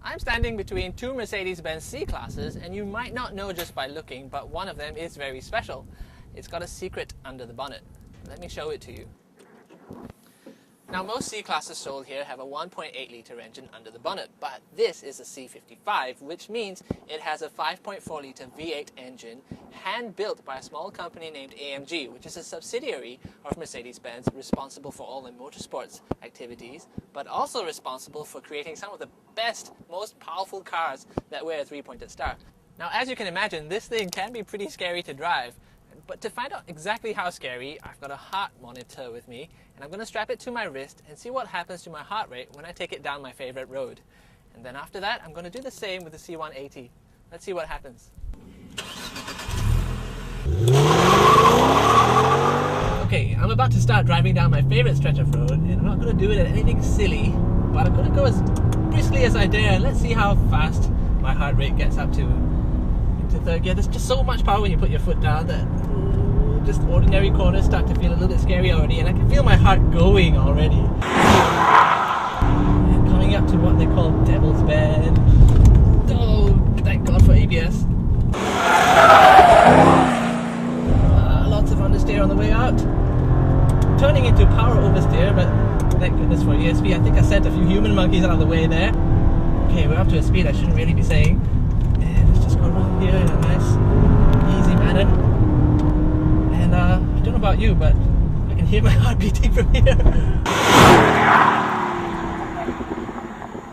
I'm standing between two Mercedes-Benz C-classes, and you might not know just by looking, but one of them is very special. It's got a secret under the bonnet. Let me show it to you. Now, most C-classes sold here have a 1.8 litre engine under the bonnet, but this is a C55, which means it has a 5.4 litre V8 engine hand-built by a small company named AMG, which is a subsidiary of Mercedes-Benz, responsible for all the motorsports activities, but also responsible for creating some of the best, most powerful cars that wear a three-pointed star. Now, as you can imagine, this thing can be pretty scary to drive. But to find out exactly how scary, I've got a heart monitor with me, and I'm going to strap it to my wrist and see what happens to my heart rate when I take it down my favorite road. And then after that, I'm going to do the same with the C180. Let's see what happens. Okay, I'm about to start driving down my favorite stretch of road, and I'm not going to do it at anything silly, but I'm going to go as briskly as I dare, and let's see how fast my heart rate gets up to third gear. There's just so much power when you put your foot down that just ordinary corners start to feel a little bit scary already, and I can feel my heart going already. And coming up to what they call Devil's Bend. Oh, thank God for ABS. Lots of understeer on the way out. Turning into power oversteer, but thank goodness for ESP. I think I sent a few human monkeys out of the way there. Okay, we're up to a speed I shouldn't really be saying. Go around here in a nice, easy manner. And I don't know about you, but I can hear my heart beating from here.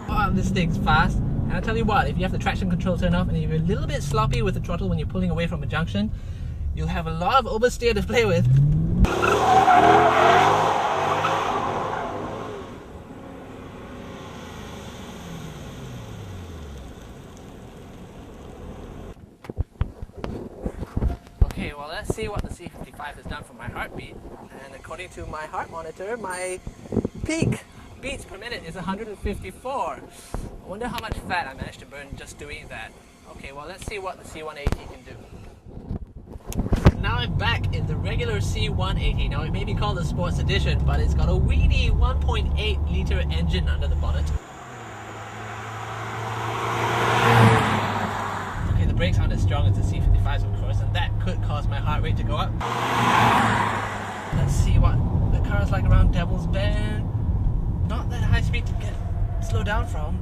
Oh, this thing's fast. And I'll tell you what, if you have the traction control turned off and you're a little bit sloppy with the throttle when you're pulling away from a junction, you'll have a lot of oversteer to play with. Okay, well, let's see what the C55 has done for my heartbeat. And according to my heart monitor, my peak beats per minute is 154. I wonder how much fat I managed to burn just doing that. Okay, well, let's see what the C180 can do. Now I'm back in the regular C180. Now, it may be called the Sports Edition, but it's got a weedy 1.8 litre engine under the bonnet. The brakes aren't as strong as the C55s, of course, and that could cause my heart rate to go up. Let's see what the car is like around Devil's Bend. Not that high speed to slow down from.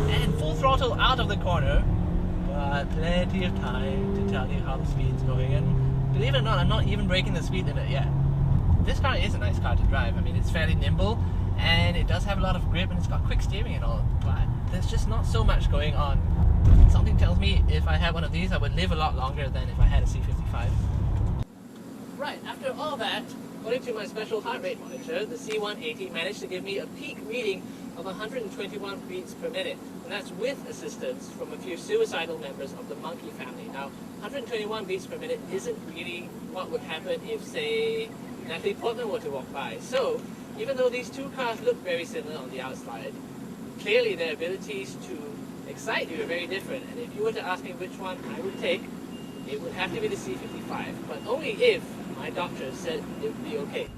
And full throttle out of the corner, but plenty of time to tell you how the speed's going. And believe it or not, I'm not even breaking the speed limit yet. This car is a nice car to drive. I mean, it's fairly nimble, and it does have a lot of grip, and it's got quick steering and all, but there's just not so much going on. Something tells me if I had one of these, I would live a lot longer than if I had a C55. Right, after all that, according to my special heart rate monitor, the C180 managed to give me a peak reading of 121 beats per minute, and that's with assistance from a few suicidal members of the monkey family. Now, 121 beats per minute isn't really what would happen if, say, Natalie Portman were to walk by. So, even though these two cars look very similar on the outside, clearly their abilities to excite you are very different. And if you were to ask me which one I would take, it would have to be the C55, but only if my doctor said it would be okay.